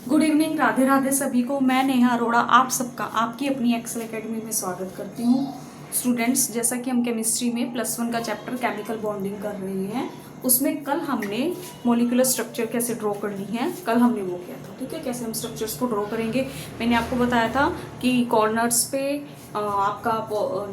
Good evening, Radhe Radhe सभी को। मैं नेहा अरोड़ा आप सबका आपकी अपनी एक्सेल एकेडमी में स्वागत करती हूँ। स्टूडेंट्स, जैसा कि हम केमिस्ट्री में +1 का चैप्टर केमिकल बॉन्डिंग कर रहे हैं, उसमें कल हमने मॉलिक्यूलर स्ट्रक्चर कैसे ड्रॉ करनी है, कल हमने वो किया था। ठीक है, कैसे हम स्ट्रक्चर्स को ड्रॉ करेंगे। मैंने आपको बताया था कि कॉर्नर्स पे आपका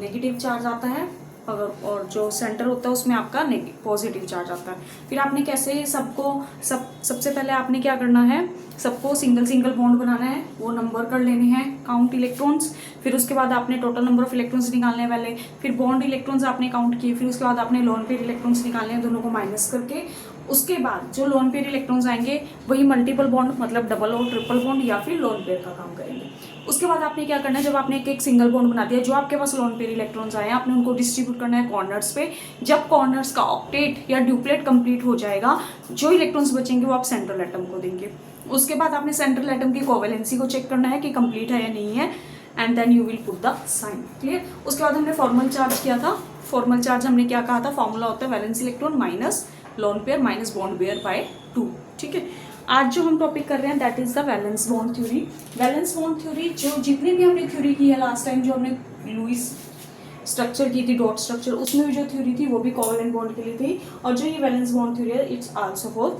नेगेटिव चार्ज आता है और जो सेंटर होता है उसमें आपका पॉजिटिव चार्ज आता है। फिर आपने कैसे सबसे पहले आपने क्या करना है, सबको सिंगल सिंगल बॉन्ड बनाना है, वो नंबर कर लेने हैं, काउंट इलेक्ट्रॉन्स। फिर उसके बाद आपने टोटल नंबर ऑफ इलेक्ट्रॉन्स निकालने हैं पहले, फिर बॉन्ड इलेक्ट्रॉन्स आपने काउंट किए, फिर उसके बाद आपने लोन पेयर इलेक्ट्रॉन्स निकालने हैं, दोनों को माइनस करके। उसके बाद जो लोन पेयर इलेक्ट्रॉन्स आएंगे वही मल्टीपल बॉन्ड मतलब डबल और ट्रिपल बॉन्ड या फिर लोन पेयर का काम करेंगे। उसके बाद आपने क्या करना है, जब आपने एक सिंगल बॉन्ड बना दिया, जो आपके पास लोन पेयर इलेक्ट्रॉन्स आए हैं आपने उनको डिस्ट्रीब्यूट करना है कॉर्नर्स पे। जब कॉर्नर्स का ऑक्टेट या ड्यूप्लेट कंप्लीट हो जाएगा, जो इलेक्ट्रॉन्स बचेंगे वो आप सेंट्रल एटम को देंगे। उसके बाद आपने सेंट्रल एटम की कोवेलेंसी को चेक करना है कि कंप्लीट है या नहीं है, and then you will put the sign. Clear. उसके बाद हमने फॉर्मल चार्ज किया था। फॉर्मल चार्ज हमने क्या कहा था, फॉर्मूला होता है valence electron minus lone pair minus bond pair bye 2। ठीक है, आज जो हम टॉपिक कर रहे हैं that is the valence bond theory. Valence bond theory जो जितनी भी हमने थ्योरी की है लास्ट टाइम, जो हमने लुईस स्ट्रक्चर की थी, डॉट स्ट्रक्चर, उसमें भी जो थ्योरी थी वो भी कोवेलेंट बॉन्ड के लिए थी, और जो ये वैलेंस बॉन्ड थ्योरी है it's also for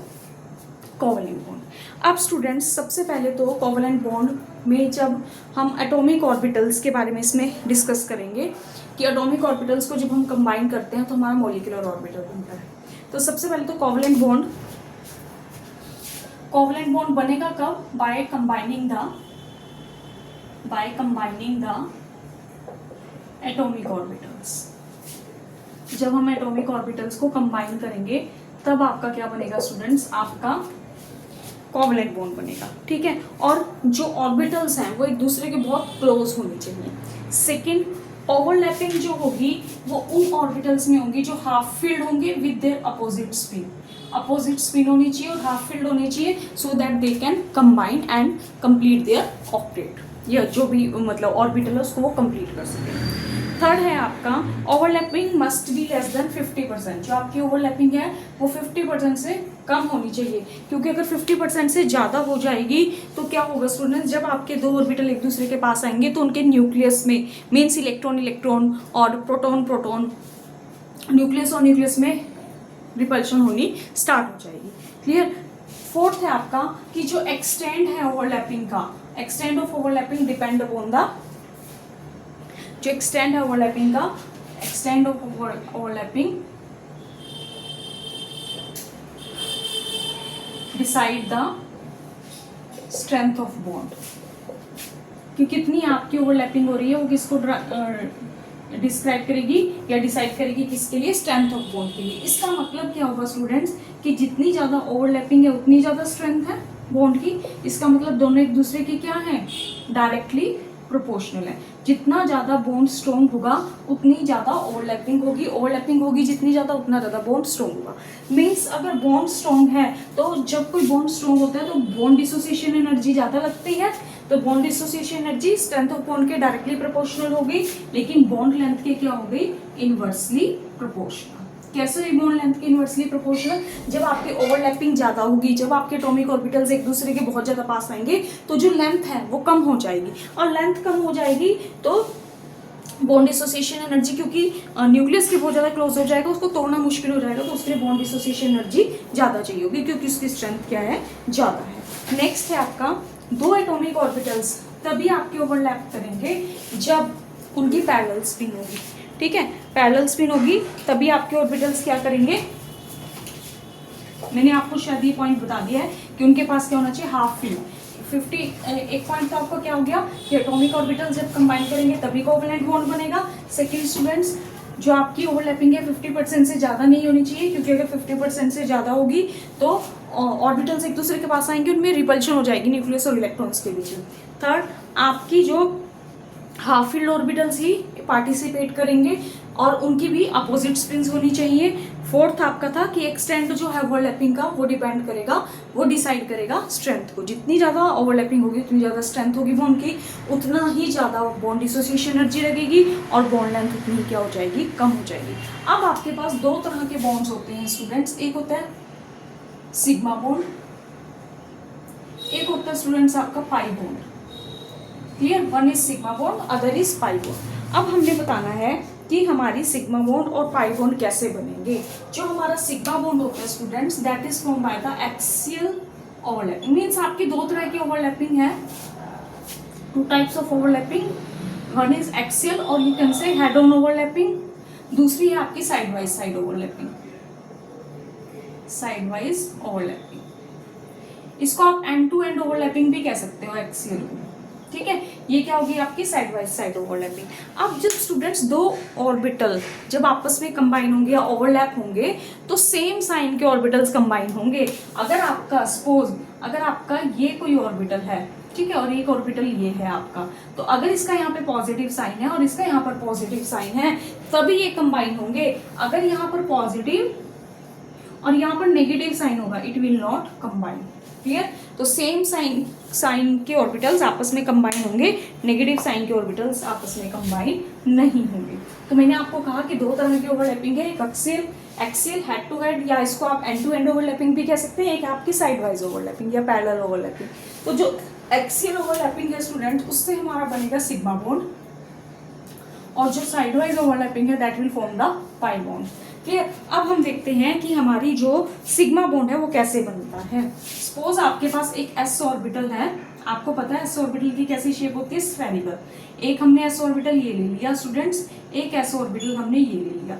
covalent bond. अब स्टूडेंट्स, सबसे पहले तो कोवेलेंट बॉन्ड में जब हम एटॉमिक ऑर्बिटल्स के बारे में इसमें डिस्कस करेंगे कि एटॉमिक ऑर्बिटल्स को जब हम कंबाइन करते हैं तो हमारा मॉलिक्यूलर ऑर्बिटल बनता है। तो सबसे पहले तो कोवेलेंट बॉन्ड बनेगा कब, by combining the atomic orbitals. जब हम एटॉमिक ऑर्बिटल्स को कंबाइन करेंगे तब आपका क्या बनेगा स्टूडेंट्स, आपका कोवेलेंट बॉन्ड बनेगा। ठीक है, और जो ऑर्बिटल्स हैं वो एक दूसरे के बहुत क्लोज होने चाहिए। सेकेंड, ओवरलैपिंग जो होगी वो उन ऑर्बिटल्स में होगी जो हाफ फील्ड होंगे with their opposite spin. Opposite spin होनी चाहिए और हाफ फील्ड होनी चाहिए so that they can combine and complete their octet, या जो भी मतलब ऑर्बिटल है उसको वो कंप्लीट कर सके। थर्ड है आपका overlapping must be less than 50%। जो आपकी ओवरलैपिंग है वो 50% से कम होनी चाहिए, क्योंकि अगर 50% से ज़्यादा हो जाएगी तो क्या होगा स्टूडेंट्स, जब आपके दो ऑर्बिटल एक दूसरे के पास आएंगे तो उनके न्यूक्लियस में मीन्स इलेक्ट्रॉन और प्रोटॉन न्यूक्लियस और न्यूक्लियस में रिपल्शन होनी स्टार्ट हो जाएगी। क्लियर। फोर्थ है आपका कि जो एक्सटेंड है ओवरलैपिंग का, extend of overlapping depend upon the, जो एक्सटेंड है ओवरलैपिंग का, extend of overlapping decide the strength of bond. कि कितनी आपकी ओवरलैपिंग हो रही है वो किसको डिस्क्राइब करेगी या डिसाइड करेगी, किसके लिए, स्ट्रेंथ ऑफ बॉन्ड के लिए। इसका मतलब क्या होगा स्टूडेंट्स कि जितनी ज़्यादा ओवरलैपिंग है उतनी ज़्यादा स्ट्रेंथ है बॉन्ड की। इसका मतलब दोनों एक दूसरे की क्या है, डायरेक्टली प्रोपोर्शनल है। जितना ज़्यादा बॉन्ड स्ट्रॉन्ग होगा उतनी ज़्यादा ओवरलैपिंग होगी जितनी ज़्यादा उतना ज़्यादा बॉन्ड स्ट्रॉन्ग होगा। मीन्स अगर बॉन्ड स्ट्रॉन्ग है तो जब कोई बॉन्ड स्ट्रॉन्ग होता है तो बॉन्ड डिसोसिएशन एनर्जी ज़्यादा लगती है, तो bond dissociation energy strength of bond के डायरेक्टली प्रोपोर्शनल हो गई, लेकिन बॉन्ड लेंथ के क्या हो गई, इनवर्सली प्रोपोर्शनल। कैसे बॉन्ड लेंथ के इनवर्सली प्रोपोर्शनल, जब आपकी ओवरलैपिंग ज़्यादा होगी, जब आपके एटॉमिक ऑर्बिटल्स एक दूसरे के बहुत ज़्यादा पास आएंगे तो जो लेंथ है वो कम हो जाएगी, और लेंथ कम हो जाएगी तो बॉन्ड डिसोसिएशन एनर्जी, क्योंकि न्यूक्लियस के बहुत ज़्यादा क्लोज हो जाएगा, उसको तोड़ना मुश्किल हो जाएगा, तो उसके लिए बॉन्ड डिसोसिएशन एनर्जी ज़्यादा चाहिए होगी क्योंकि उसकी स्ट्रेंथ क्या है, ज़्यादा है। नेक्स्ट है आपका दो एटॉमिक ऑर्बिटल्स तभी आपके ओवरलैप करेंगे जब उनकी पैरेलल स्पिन होगी। ठीक है, पैरेलल स्पिन होगी तभी आपके ऑर्बिटल्स क्या करेंगे। मैंने आपको शायद ये पॉइंट बता दिया है कि उनके पास क्या होना चाहिए, हाफ फील्ड। 50 एक पॉइंट तो आपका क्या हो गया कि एटॉमिक ऑर्बिटल्स जब कंबाइन करेंगे तभी कोवेलेंट बॉन्ड बनेगा। सेकंड स्टूडेंट्स, जो आपकी ओवरलैपिंग है 50% से ज़्यादा नहीं होनी चाहिए, क्योंकि अगर 50% से ज़्यादा होगी तो ऑर्बिटल्स एक दूसरे के पास आएंगे, उनमें रिपल्शन हो जाएगी न्यूक्लियस और इलेक्ट्रॉन्स के बीच में। थर्ड, आपकी जो हाफ फील्ड ऑर्बिटल्स ही पार्टिसिपेट करेंगे और उनकी भी अपोजिट स्पिन्स होनी चाहिए। फोर्थ आपका था कि एक्सटेंड जो है ओवरलैपिंग का वो डिपेंड करेगा, वो डिसाइड करेगा स्ट्रेंथ को। जितनी ज़्यादा ओवरलैपिंग होगी उतनी ज़्यादा स्ट्रेंथ होगी बॉन्ड की, उतना ही ज़्यादा बॉन्ड डिसोसिएशन एनर्जी लगेगी और बॉन्ड लेंथ उतनी ही क्या हो जाएगी, कम हो जाएगी। अब आपके पास दो तरह के बॉन्ड्स होते हैं स्टूडेंट्स, एक होता है सिग्मा बॉन्ड एक होता है स्टूडेंट्स आपका pi bond. Clear, one is sigma bond, other is pi bond. अब हमने बताना है कि हमारी सिग्मा बॉन्ड और पाई बॉन्ड कैसे बनेंगे। जो हमारा सिग्मा बॉन्ड होता है students, that is form by the axial overlapping. Means आपकी दो तरह की ओवरलैपिंग है, two types of overlapping. One is axial और you can say head on overlapping, दूसरी है आपकी side wise side overlapping, side wise overlapping. इसको आप एंड टू एंड ओवरलैपिंग भी कह सकते हो एक्सियल को, ठीक है। ये क्या होगी आपकी साइड वाइज साइड ओवरलैपिंग। अब जब स्टूडेंट्स दो ऑर्बिटल जब आपस में कंबाइन होंगे या ओवरलैप होंगे तो सेम साइन के ऑर्बिटल्स कंबाइन होंगे। अगर आपका सपोज अगर आपका ये कोई ऑर्बिटल है, ठीक है, और एक ऑर्बिटल ये है आपका, तो अगर इसका यहाँ पे पॉजिटिव साइन है और इसका यहाँ पर पॉजिटिव साइन है तभी ये कंबाइन होंगे। अगर यहाँ पर पॉजिटिव और यहाँ पर नेगेटिव साइन होगा, it will not combine. Clear, तो सेम साइन के ऑर्बिटल्स आपस में कंबाइन होंगे, नेगेटिव साइन के ऑर्बिटल्स आपस में कंबाइन नहीं होंगे। तो मैंने आपको कहा कि दो तरह की ओवरलैपिंग है, एक एक्सियल हेड टू हेड, या इसको आप एंड टू एंड ओवरलैपिंग भी कह सकते हैं, एक आपकी साइड वाइज ओवरलैपिंग या पैरेलल ओवरलैपिंग। तो जो एक्सियल ओवरलैपिंग है स्टूडेंट, उससे हमारा बनेगा सिग्मा बॉन्ड, और जो साइड वाइज ओवरलैपिंग है that will form the pi bond. Clear, अब हम देखते हैं कि हमारी जो सिग्मा बॉन्ड है वो कैसे बनता है। सपोज आपके पास एक एस ऑर्बिटल है, आपको पता है एस ऑर्बिटल की कैसी शेप होती है, स्फेरिकल। एक हमने एस ऑर्बिटल ये ले लिया स्टूडेंट्स, एक एस ऑर्बिटल हमने ये ले लिया,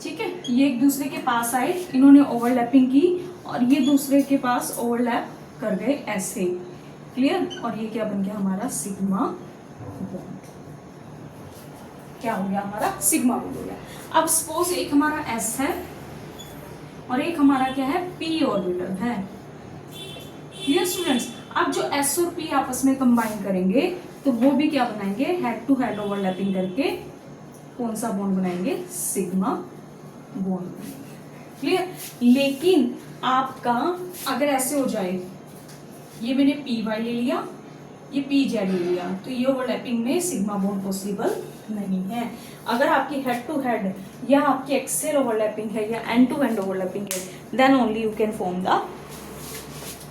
ठीक है। ये एक दूसरे के पास आए, इन्होंने ओवरलैपिंग की और ये दूसरे के पास ओवरलैप कर गए ऐसे। क्लियर, और ये क्या बन गया हमारा सिग्मा बॉन्ड। क्या हो गया हमारा सिग्मा बॉन्ड हो गया। अब सपोज एक हमारा एस है और एक हमारा क्या है पी ऑर्बिटल है। क्लियर स्टूडेंट्स, अब जो एस और पी आपस में कंबाइन करेंगे तो वो भी क्या बनाएंगे, हेड टू हेड ओवरलैपिंग करके कौन सा बॉन्ड बनाएंगे, सिग्मा बॉन्ड बनाएंगे। क्लियर, लेकिन आपका अगर ऐसे हो जाए, ये मैंने पी वाई ले लिया, ये पी जेड ले लिया, तो ये ओवरलैपिंग में सिग्मा बॉन्ड पॉसिबल नहीं है। अगर आपकी हेड टू हेड या आपकी एक्सेल ओवरलैपिंग है या एंड टू एंड ओवरलैपिंग है, then only you can form the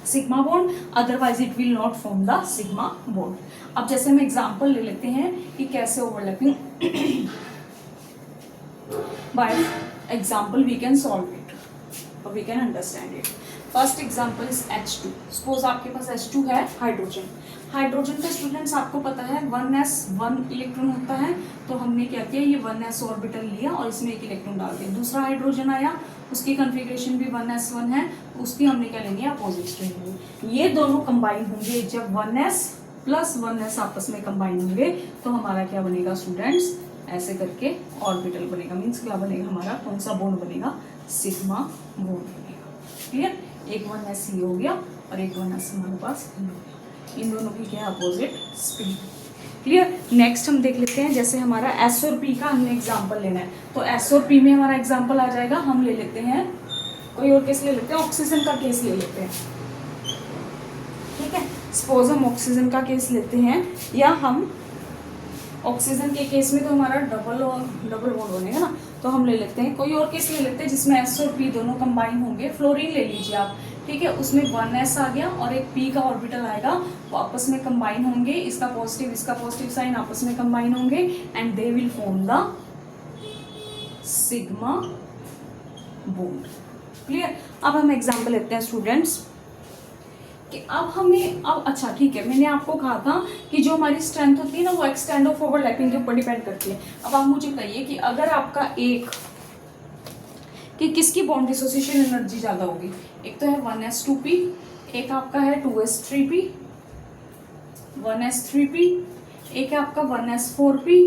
sigma bond, otherwise it will not form the sigma bond. अब जैसे हम एग्जांपल ले लेते हैं कि कैसे overlapping, by example we can solve it और we can understand it. First example is H2। Suppose आपके पास H2 है हाइड्रोजन। हाइड्रोजन का स्टूडेंट्स आपको पता है 1s 1 इलेक्ट्रॉन होता है, तो हमने क्या किया, ये 1s ऑर्बिटल लिया और इसमें एक इलेक्ट्रॉन डाल दिया। दूसरा हाइड्रोजन आया, उसकी कॉन्फ़िगरेशन भी 1s1 है, उसकी हमने क्या लेंगे, अपोजिट स्ट्रिंग। ये दोनों कंबाइन होंगे, जब 1s प्लस 1s आपस में कंबाइन होंगे तो हमारा क्या बनेगा स्टूडेंट्स, ऐसे करके ऑर्बिटल बनेगा। मीन्स क्या बनेगा हमारा, कौन सा बॉन्ड बनेगा, सिग्मा बॉन्ड बनेगा। क्लियर, एक 1s ये हो गया और एक 1s हमारे पास, इन दोनों की क्या अपोजिट स्पिन। क्लियर, नेक्स्ट हम देख लेते हैं, जैसे हमारा एस और पी का हमने एग्जांपल लेना है, तो एस और पी में हमारा एग्जांपल आ जाएगा, हम ले लेते हैं कोई और केस ले लेते हैं, ऑक्सीजन का केस ले लेते हैं, ठीक है। सपोज हम ऑक्सीजन का केस लेते हैं, या हम ऑक्सीजन के केस में तो हमारा डबल बॉन्ड बनेगा ना, तो हम ले लेते हैं कोई और केस ले लेते हैं जिसमें एस और पी दोनों कंबाइन होंगे। फ्लोरीन ले लीजिए आप, ठीक है, उसमें 1s आ गया और एक p का ऑर्बिटल आएगा, वो आपस में कंबाइन होंगे, इसका पॉजिटिव साइन आपस में कंबाइन होंगे and they will form the sigma bond. Clear, अब हम एग्जांपल लेते हैं स्टूडेंट्स कि अब अच्छा ठीक है, मैंने आपको कहा था कि जो हमारी स्ट्रेंथ होती है ना वो एक्सटेंड ऑफ ओवरलैपिंग के ऊपर डिपेंड करती है। अब आप मुझे बताइए कि अगर आपका एक कि किसकी बॉन्ड डिसोसिएशन एनर्जी ज़्यादा होगी, एक तो है 1s2p, एक आपका है 2s3p, 1s3p, एक है आपका 1s4p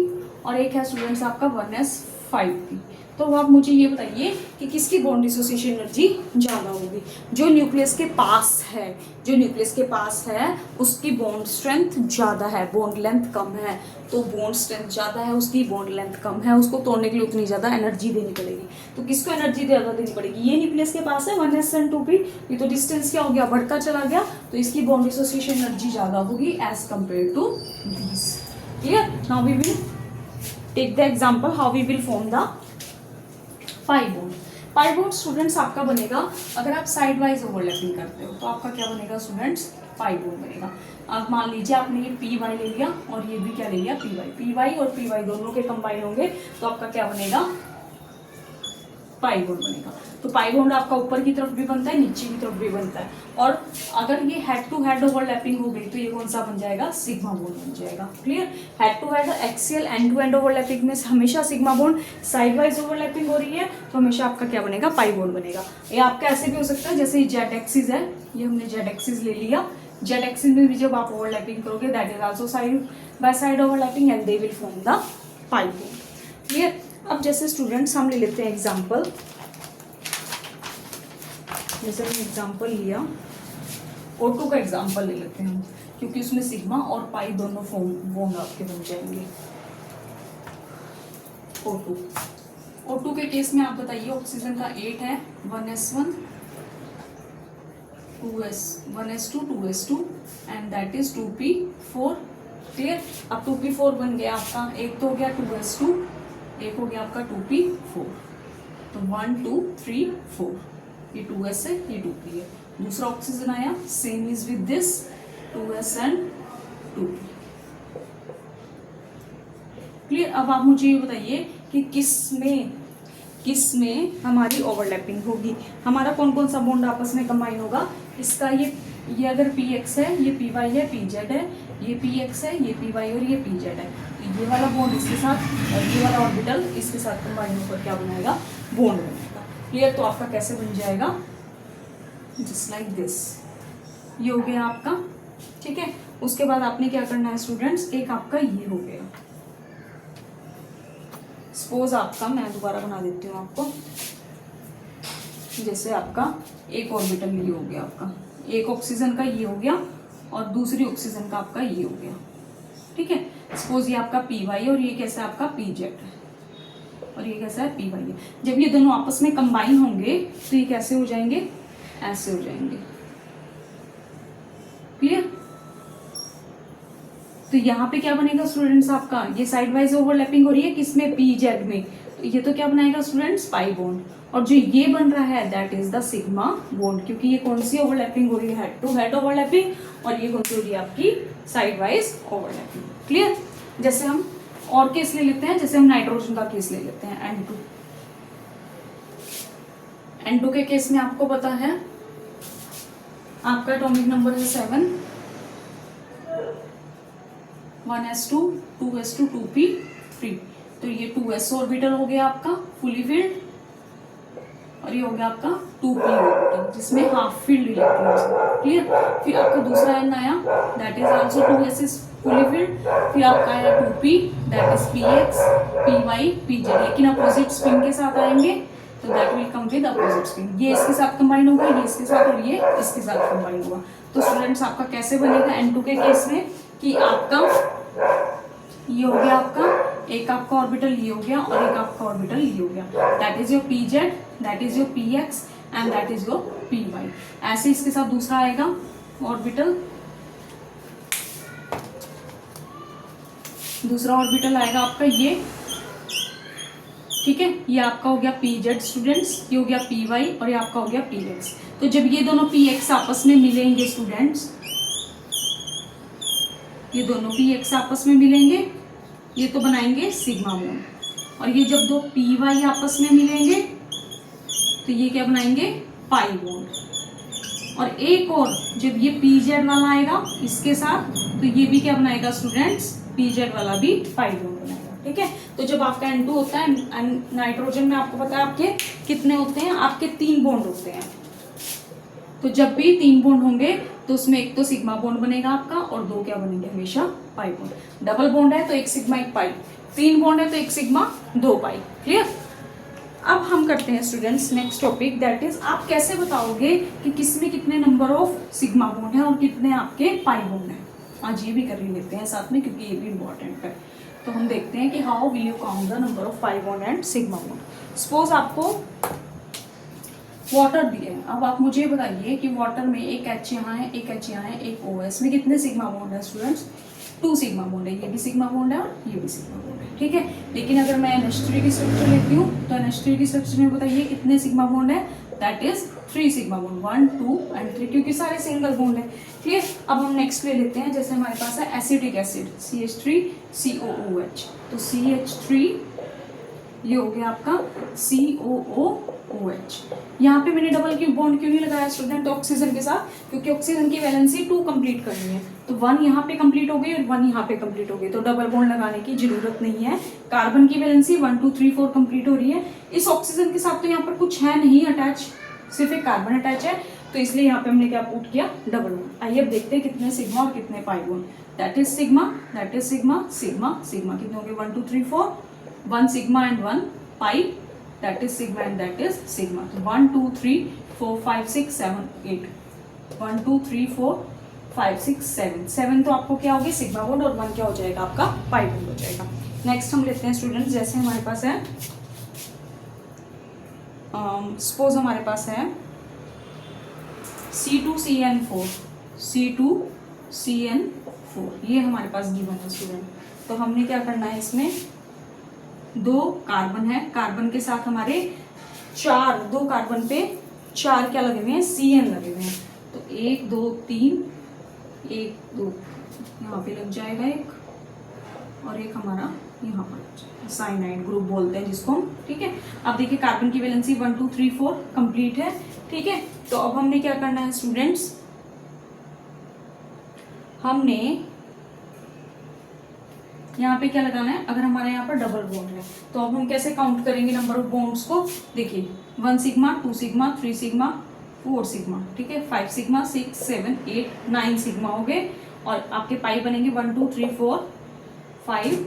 और एक है स्टूडेंट्स आपका 1s5p। तो आप मुझे ये बताइए कि किसकी बॉन्ड डिसोसिएशन एनर्जी ज़्यादा होगी। जो न्यूक्लियस के पास है उसकी बॉन्ड स्ट्रेंथ ज़्यादा है, बॉन्ड लेंथ कम है, तो बॉन्ड स्ट्रेंथ ज़्यादा है, उसकी बॉन्ड लेंथ कम है, उसको तोड़ने के लिए उतनी ज़्यादा एनर्जी देनी पड़ेगी। तो किसको एनर्जी ज़्यादा देनी पड़ेगी, ये न्यूक्लियस के पास है 1s and 2p, ये तो डिस्टेंस क्या हो गया, बढ़ता चला गया, तो इसकी बॉन्ड डिसोसिएशन एनर्जी ज़्यादा होगी as compare to this. Clear, now we will take the example how we will form the pi bond. Pi bond students आपका बनेगा अगर आप साइड वाइज ओवरलैपिंग करते हो तो आपका क्या बनेगा स्टूडेंट्स, पाई बॉन्ड बनेगा। अब मान लीजिए आपने ये पी वाई ले लिया और ये भी क्या ले लिया, पी वाई और पी वाई दोनों के कंबाइन होंगे तो आपका क्या बनेगा, पाई बॉन्ड बनेगा। तो पाई बॉन्ड आपका ऊपर की तरफ भी बनता है, नीचे की तरफ भी बनता है। और अगर ये हेड टू हेड ओवरलैपिंग हो गई तो ये कौन सा बन जाएगा, सिग्मा बॉन्ड बन जाएगा। Clear, head to head axial end to end overlapping में हमेशा sigma bond, side wise overlapping हो रही है तो हमेशा आपका क्या बनेगा, पाई बॉन्ड बनेगा। ये आपका ऐसे भी हो सकता है जैसे जेड एक्सिस है, ये हमने जेड एक्सिस ले लिया, जेड एक्सिस में भी जब आप ओवरलैपिंग करोगे that is also side by side overlapping and they will form the pi bond. Clear. अब जैसे स्टूडेंट्स हम ले लेते हैं एग्जाम्पल, जैसे हमने एग्जाम्पल लिया O2 का एग्जाम्पल ले लेते हैं हम, क्योंकि उसमें सिग्मा और पाई दोनों फॉर्म बॉन्ड आपके बन जाएंगे। O2 के केस में आप बताइए, ऑक्सीजन का 8 है, 1s1 1s2 2s2 and that is 2p4। Clear. अब 2p4 बन गया आपका, एक तो हो गया 2s2, एक हो गया आपका 2p4, तो 1 2 3 4, ये 2s है, ये 2p है। दूसरा ऑक्सीजन आया, same is with this 2s and 2p। Clear. अब आप मुझे ये बताइए कि किस में हमारी ओवरलैपिंग होगी, हमारा कौन कौन सा बॉन्ड आपस में कंबाइन होगा। इसका ये अगर px है, ये py है, pz है, ये px है, ये py और ये pz है, तो ये वाला बॉन्ड इसके साथ और ये वाला ऑर्बिटल इसके साथ कंबाइन होकर क्या बनाएगा, बॉन्ड बनेगा। क्लियर। तो आपका कैसे बन जाएगा, जस्ट लाइक दिस, ये हो गया आपका। ठीक है। उसके बाद आपने क्या करना है स्टूडेंट्स, एक आपका ये हो गया, सपोज आपका, मैं दोबारा बना देती हूँ आपको, जैसे आपका एक ऑर्बिटल ये हो गया आपका, एक ऑक्सीजन का ये हो गया और दूसरी ऑक्सीजन का आपका ये हो गया। ठीक है। सपोज ये आपका पी वाई और ये कैसा है आपका पी जेड है और ये कैसा है पी वाई है। जब ये दोनों आपस में कंबाइन होंगे तो ये कैसे हो जाएंगे, ऐसे हो जाएंगे। क्लियर। तो यहाँ पे क्या बनेगा स्टूडेंट्स, आपका ये साइड वाइज ओवरलैपिंग हो रही है किसमें, पी जेड में, तो ये तो क्या बनाएगा स्टूडेंट्स, पाई बॉन्ड। और जो ये बन रहा है that is the sigma bond, क्योंकि ये कौन सी ओवरलैपिंग हो रही है, हेड टू हेड ओवरलैपिंग, और ये कौन सी हो रही है आपकी, साइड वाइज ओवरलैपिंग। क्लियर। जैसे हम और केस ले लेते हैं, जैसे हम नाइट्रोजन का केस ले लेते हैं, N2 के केस में आपको पता है आपका एटॉमिक नंबर है 7, 1s2 2s2 2p3, तो ये 2s ऑर्बिटल हो गया आपका फुली फिल्ड और ये हो गया आपका 2p ऑर्बिटल जिसमें हाफ फील्ड इलेक्ट्रॉन्स। क्लियर। फिर आपका दूसरा एन आया that is also 2s is fully filled, फिर आपका आया 2p that is px py pz, लेकिन अपोजिट स्पिन के साथ आएंगे तो that will come with opposite spin, ये इसके साथ कंबाइन होगा, ये इसके साथ और ये इसके साथ कंबाइन होगा। तो स्टूडेंट्स आपका कैसे बनेगा N2 के केस में कि आपका ये हो गया आपका, एक आपका ऑर्बिटल ये हो गया और एक आपका ऑर्बिटल ये हो गया, that is your pz, that is your px and that is your py। ऐसे इसके साथ दूसरा आएगा ऑर्बिटल, दूसरा ऑर्बिटल आएगा आपका ये। ठीक है। ये आपका हो गया pz स्टूडेंट्स, ये हो गया py और ये आपका हो गया px। तो जब ये दोनों px आपस में मिलेंगे स्टूडेंट्स, ये दोनों px आपस में मिलेंगे, ये तो बनाएंगे सिग्मा बॉन्ड, और ये जब दो py आपस में मिलेंगे तो ये क्या बनाएंगे, पाई बॉन्ड। और एक और जब ये pz वाला आएगा इसके साथ तो ये भी क्या बनाएगा स्टूडेंट्स, pz वाला भी पाई बॉन्ड बनाएगा। ठीक है। तो जब आपका N2 होता है, नाइट्रोजन में आपको पता है आपके कितने होते हैं, आपके 3 बॉन्ड होते हैं। तो जब भी 3 बॉन्ड होंगे तो उसमें एक तो सिग्मा बॉन्ड बनेगा आपका और 2 क्या बनेंगे, हमेशा पाई बॉन्ड। डबल बॉन्ड है तो एक सिग्मा एक पाई, 3 बॉन्ड है तो एक सिग्मा 2 पाई। क्लियर। अब हम करते हैं students next topic, that is आप कैसे बताओगे कि किसमें कितने नंबर ऑफ सिग्मा बॉन्ड है और कितने आपके पाई बॉन्ड है। आज ये भी कर ही लेते हैं साथ में क्योंकि ये भी इंपॉर्टेंट है। तो हम देखते हैं कि how will you count the number of pi bond and sigma bond. Suppose आपको वाटर दिए, अब आप मुझे बताइए कि वाटर में एक H यहाँ है, एक H यहाँ है, एक OS में कितने सिग्मा बॉन्ड है स्टूडेंट्स, 2 सिग्मा बॉन्ड है, ये भी सिग्मा बॉन्ड है और ये भी सिग्मा बॉन्ड है, ठीक है। लेकिन अगर मैं NH3 की स्ट्रक्चर लेती हूँ तो NH3 की स्ट्रक्चर में बताइए कितने सिग्मा बॉन्ड है, that is 3 sigma bond, 1 2 and 3, क्योंकि सारे सिंगल बॉन्ड है, ठीक है। अब हम नेक्स्ट ले लेते हैं, जैसे हमारे पास है एसिटिक एसिड CH3COOH, तो CH3 ये हो गया आपका COOH। यहाँ पे मैंने डबल क्यू बॉन्ड क्यों नहीं लगाया स्टूडेंट ऑक्सीजन के साथ, क्योंकि ऑक्सीजन की वैलेंसी 2 कंप्लीट करनी है, तो 1 यहाँ पे कंप्लीट हो गई और 1 यहाँ पे कंप्लीट हो गई, तो डबल बॉन्ड लगाने की जरूरत नहीं है। कार्बन की वैलेंसी 1 2 3 4 कंप्लीट हो रही है, इस ऑक्सीजन के साथ तो यहाँ पर कुछ है नहीं अटैच, सिर्फ एक कार्बन अटैच है, तो इसलिए यहाँ पे हमने क्या पुट किया, डबल बॉन्ड। आइए अब देखते हैं कितने सिग्मा और कितने pi bond, that is sigma, that is sigma, sigma sigma कितने हो गए 1 2 3 4, 1 sigma and 1 pi, that is sigma and that is sigma. 1 2 3 4 5 6 7 8, 1 2 3 4 5 6 7, 7 तो आपको क्या होगी सिग्मा बॉन्ड और 1 क्या हो जाएगा आपका पाई बॉन्ड हो जाएगा। नेक्स्ट हम लेते हैं स्टूडेंट्स, जैसे हमारे पास है सपोज हमारे पास है C2CN4, C2CN4 ये हमारे पास गिवन है स्टूडेंट, तो हमने क्या करना है, इसमें 2 कार्बन है, कार्बन के साथ हमारे 2 कार्बन पे 4 क्या लगे हुए हैं, CN लगे हुए हैं, तो 1 2 3 1 2 यहाँ पे लग जाएगा एक, और एक हमारा यहाँ पर लग जाएगा, साइनाइड ग्रुप बोलते हैं जिसको हम, ठीक है। अब देखिए कार्बन की वैलेंसी 1 2 3 4 कंप्लीट है, ठीक है। तो अब हमने क्या करना है स्टूडेंट्स, हमने यहाँ पे क्या लगाना है, अगर हमारे यहाँ पर डबल बॉन्ड है तो अब हम कैसे काउंट करेंगे नंबर ऑफ बॉन्ड्स को, देखिए 1 सिग्मा 2 सिग्मा 3 सिग्मा 4 सिग्मा, ठीक है, 5 सिग्मा 6 7 8 9 सिग्मा हो गए, और आपके पाई बनेंगे 1 2 3 4 5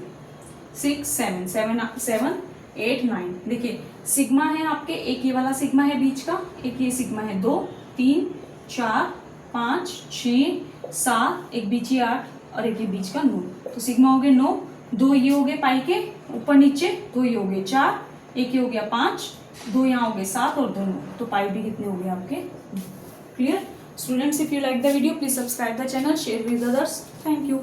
6 7 7 8 9। देखिए सिग्मा है आपके, एक ये वाला सिग्मा है बीच का, एक ये सिग्मा है 2 3 4 5 6 7, एक बीच ही 8 और एक ये बीच का 9, तो सिग्मा हो गए 9, 2 ये हो गए पाई के ऊपर नीचे, 2 ये हो गए 4, एक ये हो गया 5, 2 यहाँ हो गए 7 और 2 9, तो पाई भी कितने हो गए आपके। Clear students, if you like the video please subscribe the channel, share with others, thank you.